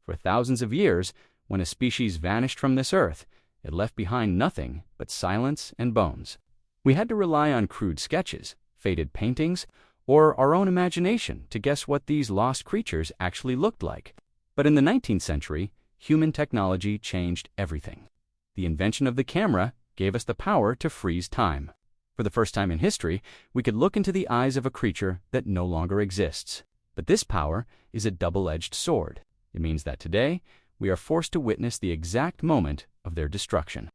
For thousands of years, when a species vanished from this earth, it left behind nothing but silence and bones. We had to rely on crude sketches, faded paintings, or our own imagination to guess what these lost creatures actually looked like. But in the 19th century, human technology changed everything. The invention of the camera gave us the power to freeze time. For the first time in history, we could look into the eyes of a creature that no longer exists. But this power is a double-edged sword. It means that today, we are forced to witness the exact moment of their destruction.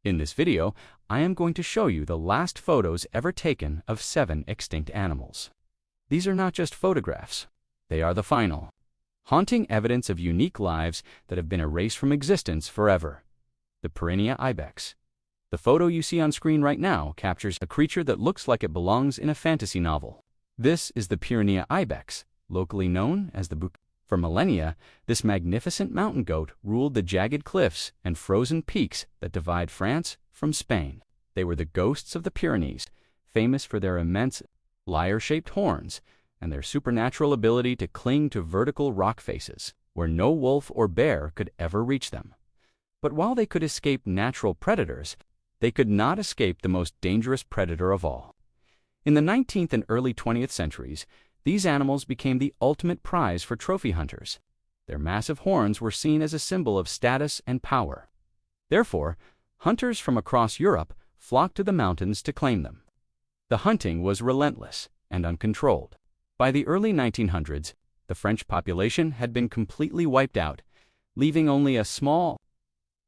In this video, I am going to show you the last photos ever taken of 7 extinct animals. These are not just photographs. They are the final, haunting evidence of unique lives that have been erased from existence forever. The Pyrenean Ibex. The photo you see on screen right now captures a creature that looks like it belongs in a fantasy novel. This is the Pyrenean Ibex, locally known as the Bucardo. For millennia, this magnificent mountain goat ruled the jagged cliffs and frozen peaks that divide France from Spain. They were the ghosts of the Pyrenees, famous for their immense lyre-shaped horns and their supernatural ability to cling to vertical rock faces, where no wolf or bear could ever reach them. But while they could escape natural predators, they could not escape the most dangerous predator of all. In the 19th and early 20th centuries, these animals became the ultimate prize for trophy hunters. Their massive horns were seen as a symbol of status and power. Therefore, hunters from across Europe flocked to the mountains to claim them. The hunting was relentless and uncontrolled. By the early 1900s, the French population had been completely wiped out, leaving only a small,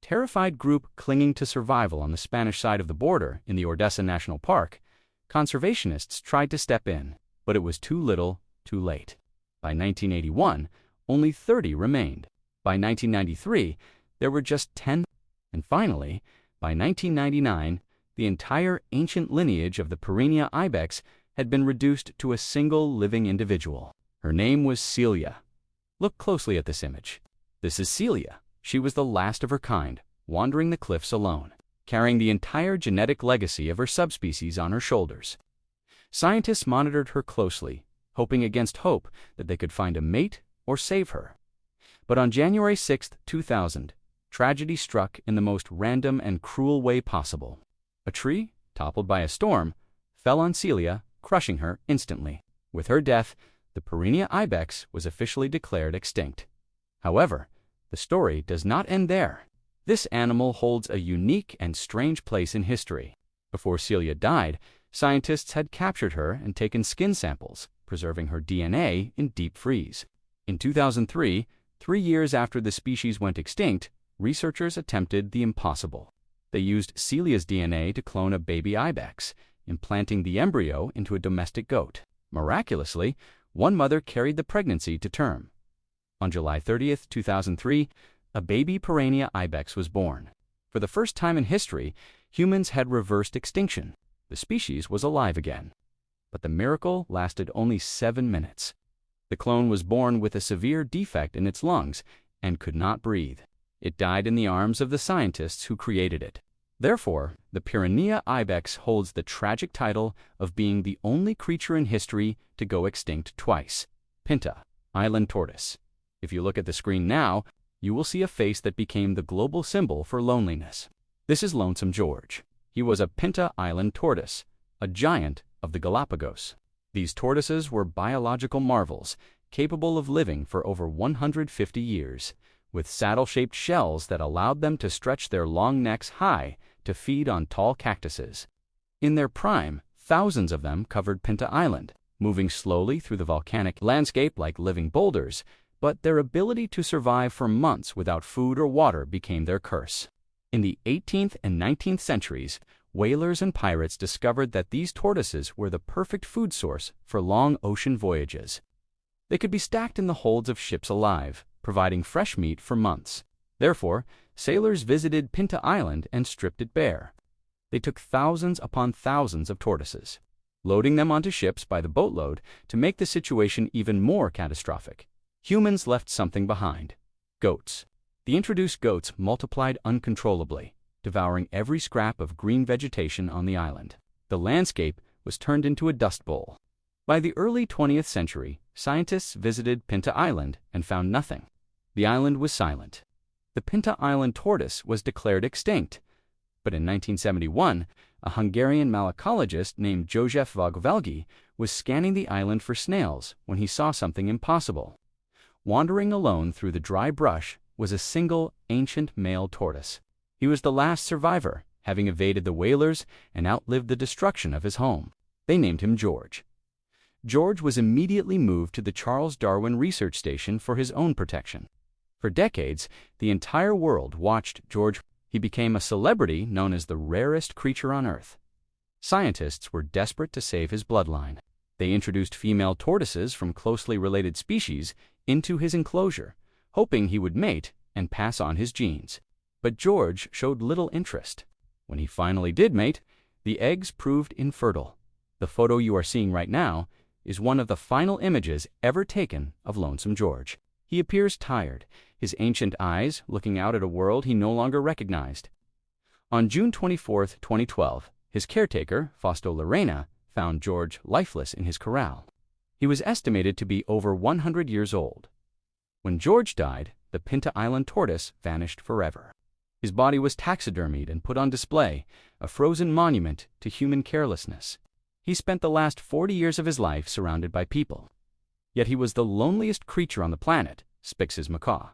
terrified group clinging to survival on the Spanish side of the border in the Ordesa National Park. Conservationists tried to step in, but it was too little, too late. By 1981, only 30 remained. By 1993, there were just 10. And finally, by 1999, the entire ancient lineage of the Pyrenean Ibex had been reduced to a single living individual. Her name was Celia. Look closely at this image. This is Celia. She was the last of her kind, wandering the cliffs alone, carrying the entire genetic legacy of her subspecies on her shoulders. Scientists monitored her closely, hoping against hope that they could find a mate or save her. But on January 6, 2000, tragedy struck in the most random and cruel way possible. A tree, toppled by a storm, fell on Celia, crushing her instantly. With her death, the Pyrenean Ibex was officially declared extinct. However, the story does not end there. This animal holds a unique and strange place in history. Before Celia died, scientists had captured her and taken skin samples, preserving her DNA in deep freeze. In 2003, 3 years after the species went extinct, researchers attempted the impossible. They used Celia's DNA to clone a baby ibex, implanting the embryo into a domestic goat. Miraculously, one mother carried the pregnancy to term. On July 30, 2003, a baby Pyrenean Ibex was born. For the first time in history, humans had reversed extinction. The species was alive again. But the miracle lasted only 7 minutes. The clone was born with a severe defect in its lungs and could not breathe. It died in the arms of the scientists who created it. Therefore, the Pyrenean Ibex holds the tragic title of being the only creature in history to go extinct twice. Pinta, island tortoise. If you look at the screen now, you will see a face that became the global symbol for loneliness. This is Lonesome George. He was a Pinta island tortoise, a giant of the Galapagos. These tortoises were biological marvels, capable of living for over 150 years, with saddle-shaped shells that allowed them to stretch their long necks high to feed on tall cactuses. In their prime, thousands of them covered Pinta Island, moving slowly through the volcanic landscape like living boulders, but their ability to survive for months without food or water became their curse. In the 18th and 19th centuries, whalers and pirates discovered that these tortoises were the perfect food source for long ocean voyages. They could be stacked in the holds of ships alive, providing fresh meat for months. Therefore, sailors visited Pinta Island and stripped it bare. They took thousands upon thousands of tortoises, loading them onto ships by the boatload to make the situation even more catastrophic. Humans left something behind: goats. The introduced goats multiplied uncontrollably, devouring every scrap of green vegetation on the island. The landscape was turned into a dust bowl. By the early 20th century, scientists visited Pinta Island and found nothing. The island was silent. The Pinta Island tortoise was declared extinct. But in 1971, a Hungarian malacologist named József Vagvelgi was scanning the island for snails when he saw something impossible. Wandering alone through the dry brush was a single ancient male tortoise. He was the last survivor, having evaded the whalers and outlived the destruction of his home. They named him George. George was immediately moved to the Charles Darwin Research Station for his own protection. For decades, the entire world watched George. He became a celebrity known as the rarest creature on Earth. Scientists were desperate to save his bloodline. They introduced female tortoises from closely related species into his enclosure, hoping he would mate and pass on his genes. But George showed little interest. When he finally did mate, the eggs proved infertile. The photo you are seeing right now is one of the final images ever taken of Lonesome George. He appears tired, his ancient eyes looking out at a world he no longer recognized. On June 24, 2012, his caretaker, Fausto Lorena, found George lifeless in his corral. He was estimated to be over 100 years old. When George died, the Pinta Island tortoise vanished forever. His body was taxidermied and put on display, a frozen monument to human carelessness. He spent the last 40 years of his life surrounded by people. Yet he was the loneliest creature on the planet, Spix's macaw.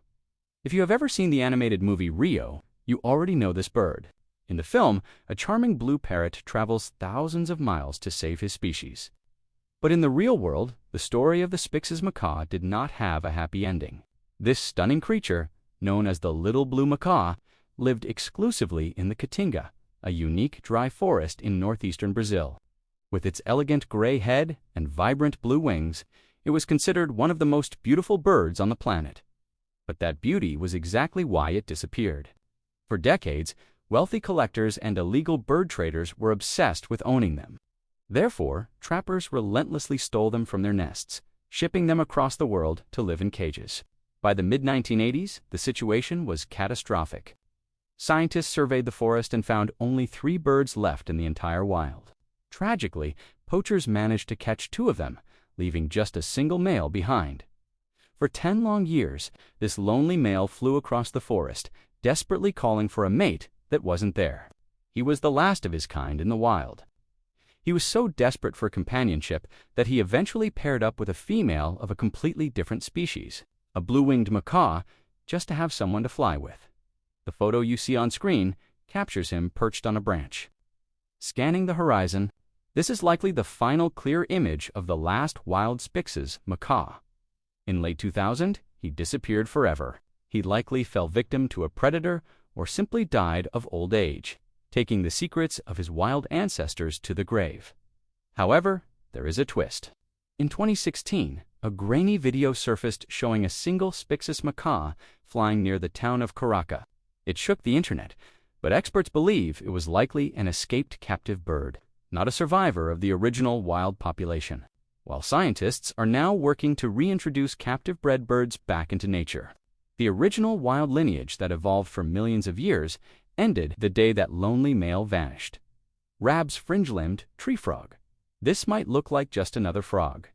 If you have ever seen the animated movie Rio, you already know this bird. In the film, a charming blue parrot travels thousands of miles to save his species. But in the real world, the story of the Spix's macaw did not have a happy ending. This stunning creature, known as the little blue macaw, lived exclusively in the Caatinga, a unique dry forest in northeastern Brazil. With its elegant gray head and vibrant blue wings, it was considered one of the most beautiful birds on the planet. But that beauty was exactly why it disappeared. For decades, wealthy collectors and illegal bird traders were obsessed with owning them. Therefore, trappers relentlessly stole them from their nests, shipping them across the world to live in cages. By the mid-1980s, the situation was catastrophic. Scientists surveyed the forest and found only 3 birds left in the entire wild. Tragically, poachers managed to catch 2 of them, leaving just a single male behind. For 10 long years, this lonely male flew across the forest, desperately calling for a mate that wasn't there. He was the last of his kind in the wild. He was so desperate for companionship that he eventually paired up with a female of a completely different species, a blue-winged macaw, just to have someone to fly with. The photo you see on screen captures him perched on a branch. Scanning the horizon, this is likely the final clear image of the last wild Spix's macaw. In late 2000, he disappeared forever. He likely fell victim to a predator or simply died of old age, taking the secrets of his wild ancestors to the grave. However, there is a twist. In 2016, a grainy video surfaced showing a single Spix's macaw flying near the town of Caraca. It shook the internet, but experts believe it was likely an escaped captive bird, not a survivor of the original wild population, while scientists are now working to reintroduce captive-bred birds back into nature. The original wild lineage that evolved for millions of years ended the day that lonely male vanished. Rab's fringe-limbed tree frog. This might look like just another frog,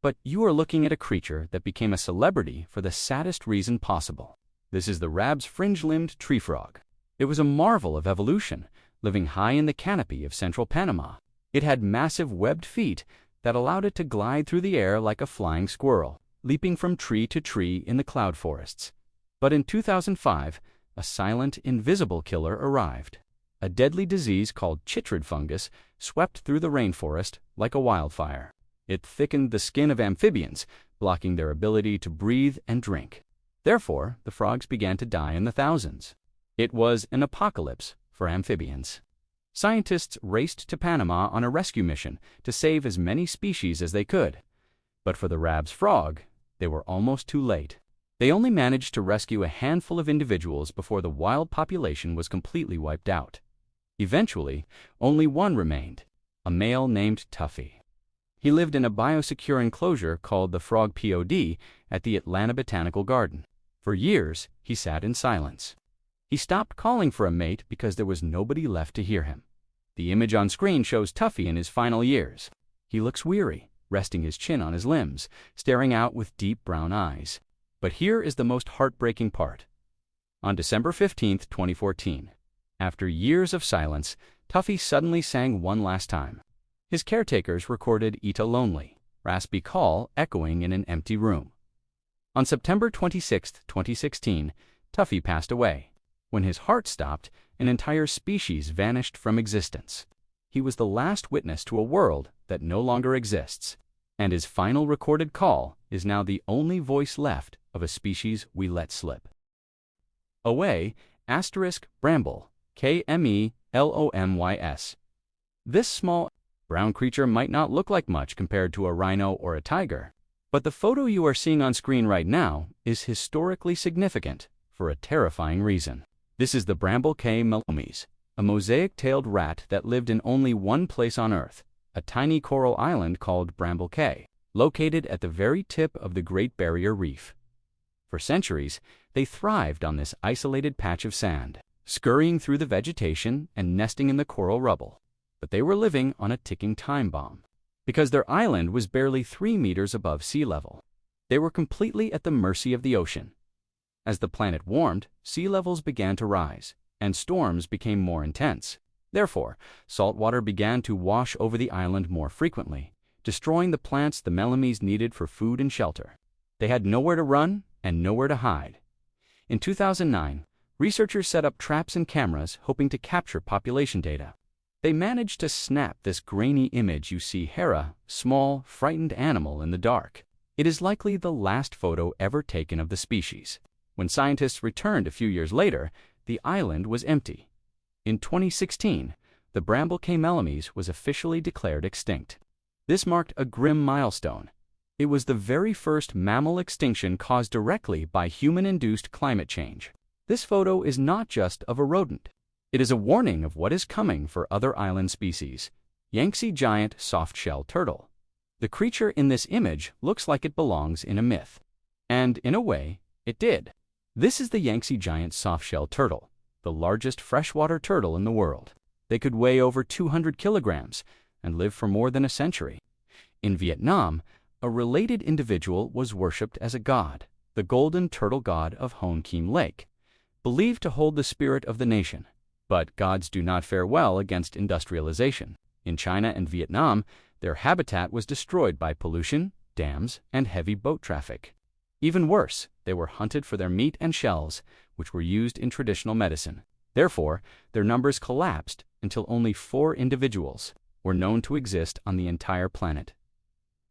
but you are looking at a creature that became a celebrity for the saddest reason possible. This is the Rab's fringe-limbed tree frog. It was a marvel of evolution, living high in the canopy of central Panama. It had massive webbed feet that allowed it to glide through the air like a flying squirrel, leaping from tree to tree in the cloud forests. But in 2005, a silent, invisible killer arrived. A deadly disease called chytrid fungus swept through the rainforest like a wildfire. It thickened the skin of amphibians, blocking their ability to breathe and drink. Therefore, the frogs began to die in the thousands. It was an apocalypse for amphibians. Scientists raced to Panama on a rescue mission to save as many species as they could. But for the Rab's frog, they were almost too late. They only managed to rescue a handful of individuals before the wild population was completely wiped out. Eventually, only one remained, a male named Tuffy. He lived in a biosecure enclosure called the Frog Pod at the Atlanta Botanical Garden. For years, he sat in silence. He stopped calling for a mate because there was nobody left to hear him. The image on screen shows Tuffy in his final years. He looks weary, resting his chin on his limbs, staring out with deep brown eyes. But here is the most heartbreaking part. On December 15, 2014, after years of silence, Tuffy suddenly sang one last time. His caretakers recorded "Eat a Lonely," raspy call echoing in an empty room. On September 26, 2016, Tuffy passed away. When his heart stopped, an entire species vanished from existence. He was the last witness to a world that no longer exists, and his final recorded call is now the only voice left of a species we let slip. Away, *bramble, KMELOMYS. This small brown creature might not look like much compared to a rhino or a tiger, but the photo you are seeing on screen right now is historically significant for a terrifying reason. This is the bramble K. melomes, a mosaic-tailed rat that lived in only one place on Earth, a tiny coral island called Bramble Cay, located at the very tip of the Great Barrier Reef. For centuries, they thrived on this isolated patch of sand, scurrying through the vegetation and nesting in the coral rubble. But they were living on a ticking time bomb. Because their island was barely 3 meters above sea level, they were completely at the mercy of the ocean. As the planet warmed, sea levels began to rise, and storms became more intense. Therefore, salt water began to wash over the island more frequently, destroying the plants the melomes needed for food and shelter. They had nowhere to run and nowhere to hide. In 2009, researchers set up traps and cameras hoping to capture population data. They managed to snap this grainy image you see Hera, small, frightened animal in the dark. It is likely the last photo ever taken of the species. When scientists returned a few years later, the island was empty. In 2016, the Bramble Cay melomes was officially declared extinct. This marked a grim milestone. It was the very first mammal extinction caused directly by human-induced climate change. This photo is not just of a rodent. It is a warning of what is coming for other island species. Yangtze giant soft-shell turtle. The creature in this image looks like it belongs in a myth. And in a way, it did. This is the Yangtze giant soft-shell turtle, the largest freshwater turtle in the world. They could weigh over 200 kilograms and live for more than a century. In Vietnam, a related individual was worshipped as a god, the golden turtle god of Hon Kim Lake, believed to hold the spirit of the nation. But gods do not fare well against industrialization. In China and Vietnam, their habitat was destroyed by pollution, dams, and heavy boat traffic. Even worse, they were hunted for their meat and shells, which were used in traditional medicine. Therefore, their numbers collapsed until only 4 individuals were known to exist on the entire planet.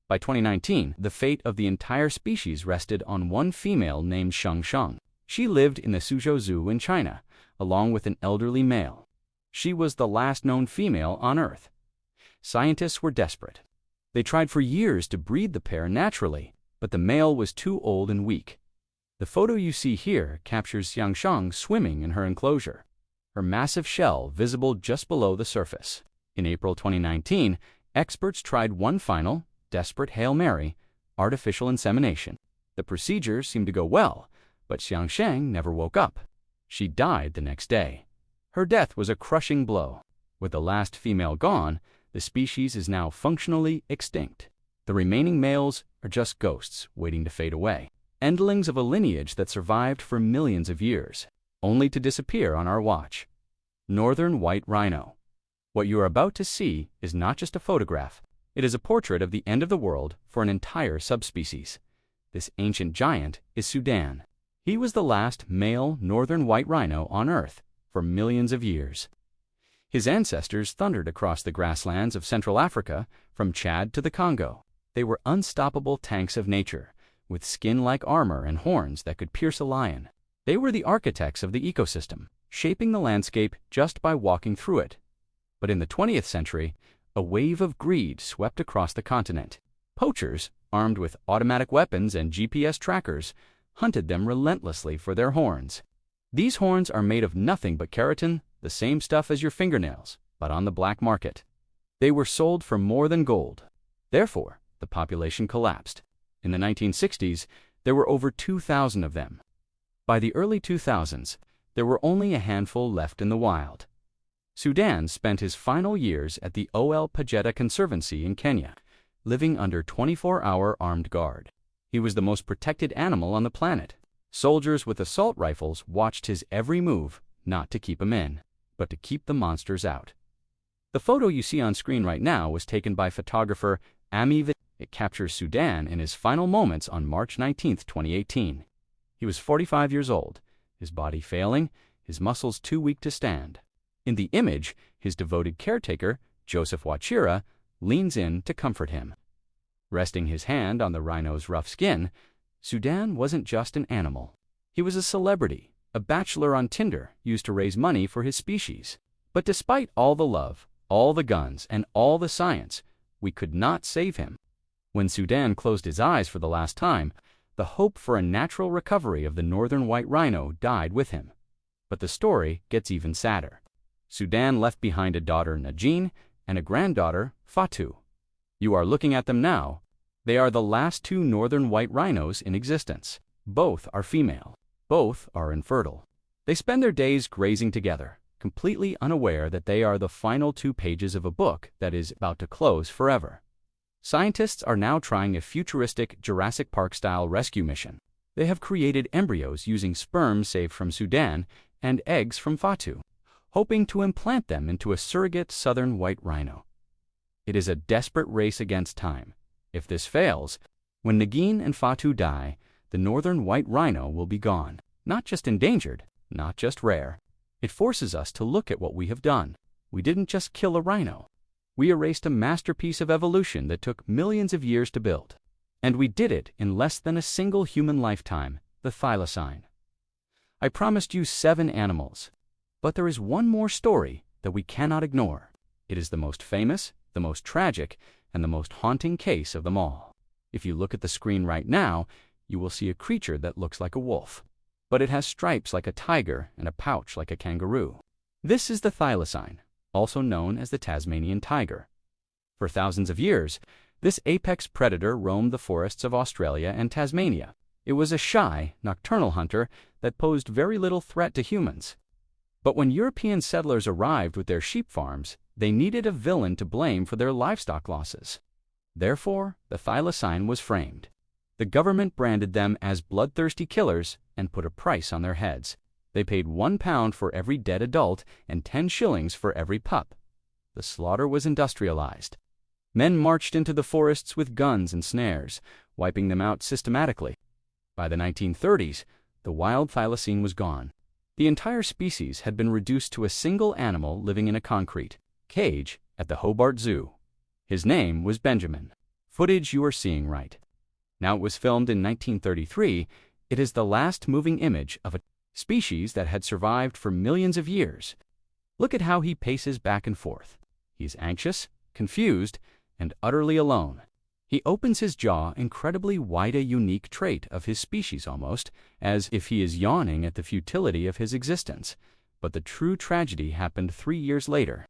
By 2019, the fate of the entire species rested on one female named Sheng Sheng. She lived in the Suzhou Zoo in China, along with an elderly male. She was the last known female on Earth. Scientists were desperate. They tried for years to breed the pair naturally, but the male was too old and weak. The photo you see here captures Sheng Sheng swimming in her enclosure, her massive shell visible just below the surface. In April 2019, experts tried one final, desperate Hail Mary, artificial insemination. The procedure seemed to go well, but Sheng Sheng never woke up. She died the next day. Her death was a crushing blow. With the last female gone, the species is now functionally extinct. The remaining males are just ghosts waiting to fade away, endlings of a lineage that survived for millions of years, only to disappear on our watch. Northern white rhino. What you are about to see is not just a photograph. It is a portrait of the end of the world for an entire subspecies. This ancient giant is Sudan. He was the last male northern white rhino on Earth for millions of years. His ancestors thundered across the grasslands of Central Africa from Chad to the Congo. They were unstoppable tanks of nature, with skin-like armor and horns that could pierce a lion. They were the architects of the ecosystem, shaping the landscape just by walking through it. But in the 20th century, a wave of greed swept across the continent. Poachers, armed with automatic weapons and GPS trackers, hunted them relentlessly for their horns. These horns are made of nothing but keratin, the same stuff as your fingernails, but on the black market. They were sold for more than gold. Therefore, the population collapsed. In the 1960s, there were over 2,000 of them. By the early 2000s, there were only a handful left in the wild. Sudan spent his final years at the Ol Pejeta Conservancy in Kenya, living under 24-hour armed guard. He was the most protected animal on the planet. Soldiers with assault rifles watched his every move, not to keep him in, but to keep the monsters out. The photo you see on screen right now was taken by photographer Ami. It captures Sudan in his final moments on March 19, 2018. He was 45 years old, his body failing, his muscles too weak to stand. In the image, his devoted caretaker, Joseph Wachira, leans in to comfort him. Resting his hand on the rhino's rough skin, Sudan wasn't just an animal. He was a celebrity, a bachelor on Tinder used to raise money for his species. But despite all the love, all the guns, and all the science, we could not save him. When Sudan closed his eyes for the last time, the hope for a natural recovery of the northern white rhino died with him. But the story gets even sadder. Sudan left behind a daughter, Najin, and a granddaughter, Fatu. You are looking at them now. They are the last two northern white rhinos in existence. Both are female. Both are infertile. They spend their days grazing together, completely unaware that they are the final 2 pages of a book that is about to close forever. Scientists are now trying a futuristic Jurassic Park-style rescue mission. They have created embryos using sperm saved from Sudan and eggs from Fatu, hoping to implant them into a surrogate southern white rhino. It is a desperate race against time. If this fails, when Nagin and Fatu die, the northern white rhino will be gone. Not just endangered, not just rare. It forces us to look at what we have done. We didn't just kill a rhino. We erased a masterpiece of evolution that took millions of years to build. And we did it in less than a single human lifetime, the thylacine. I promised you 7 animals. But there is one more story that we cannot ignore. It is the most famous, the most tragic, and the most haunting case of them all. If you look at the screen right now, you will see a creature that looks like a wolf. But it has stripes like a tiger and a pouch like a kangaroo. This is the thylacine, also known as the Tasmanian tiger. For thousands of years, this apex predator roamed the forests of Australia and Tasmania. It was a shy, nocturnal hunter that posed very little threat to humans. But when European settlers arrived with their sheep farms, they needed a villain to blame for their livestock losses. Therefore, the thylacine was framed. The government branded them as bloodthirsty killers and put a price on their heads. They paid £1 for every dead adult and 10 shillings for every pup. The slaughter was industrialized. Men marched into the forests with guns and snares, wiping them out systematically. By the 1930s, the wild thylacine was gone. The entire species had been reduced to a single animal living in a concrete cage at the Hobart Zoo. His name was Benjamin. Footage you are seeing right now, it was filmed in 1933. It is the last moving image of a species that had survived for millions of years. Look at how he paces back and forth. He's anxious, confused, and utterly alone. He opens his jaw incredibly wide, a unique trait of his species almost, as if he is yawning at the futility of his existence. But the true tragedy happened 3 years later.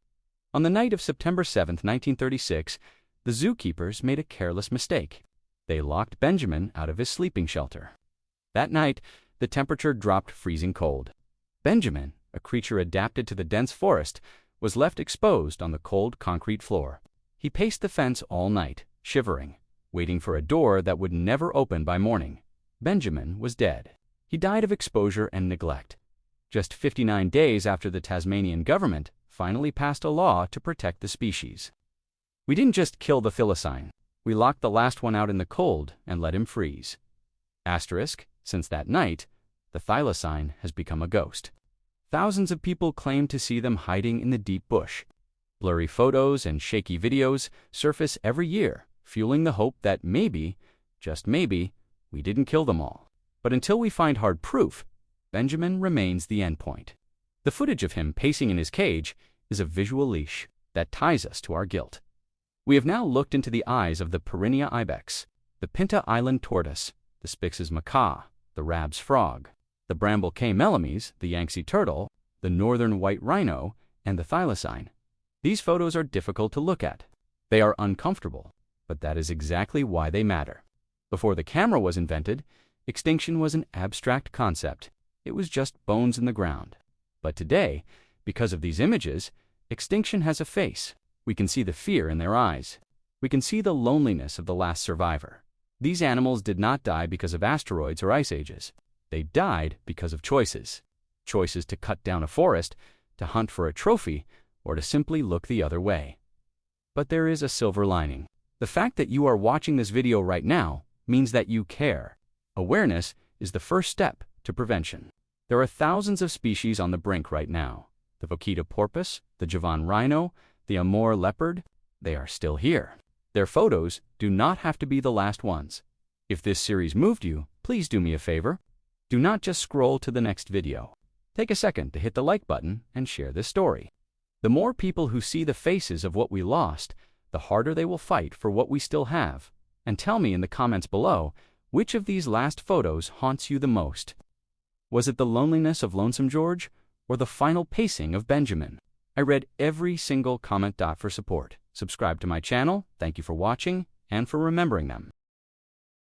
On the night of September 7, 1936, the zookeepers made a careless mistake. They locked Benjamin out of his sleeping shelter. That night, the temperature dropped freezing cold. Benjamin, a creature adapted to the dense forest, was left exposed on the cold concrete floor. He paced the fence all night, shivering, waiting for a door that would never open by morning. Benjamin was dead. He died of exposure and neglect. Just 59 days after the Tasmanian government finally passed a law to protect the species. We didn't just kill the thylacine. We locked the last one out in the cold and let him freeze. Asterisk, since that night, the thylacine has become a ghost. Thousands of people claim to see them hiding in the deep bush. Blurry photos and shaky videos surface every year, fueling the hope that maybe, just maybe, we didn't kill them all. But until we find hard proof, Benjamin remains the endpoint. The footage of him pacing in his cage is a visual leash that ties us to our guilt. We have now looked into the eyes of the Pyrenean Ibex, the Pinta Island tortoise, the Spix's macaw, the Rab's frog, the Bramble K. melames, the Yangtze turtle, the northern white rhino, and the thylacine. These photos are difficult to look at. They are uncomfortable, but that is exactly why they matter. Before the camera was invented, extinction was an abstract concept. It was just bones in the ground. But today, because of these images, extinction has a face. We can see the fear in their eyes. We can see the loneliness of the last survivor. These animals did not die because of asteroids or ice ages. They died because of choices. Choices to cut down a forest, to hunt for a trophy, or to simply look the other way. But there is a silver lining. The fact that you are watching this video right now means that you care. Awareness is the first step to prevention. There are thousands of species on the brink right now. The vaquita porpoise, the Javan rhino, the Amur leopard, they are still here. Their photos do not have to be the last ones. If this series moved you, please do me a favor. Do not just scroll to the next video. Take a second to hit the like button and share this story. The more people who see the faces of what we lost, the harder they will fight for what we still have. And tell me in the comments below, which of these last photos haunts you the most? Was it the loneliness of Lonesome George or the final pacing of Benjamin? I read every single comment. For support. Subscribe to my channel. Thank you for watching and for remembering them.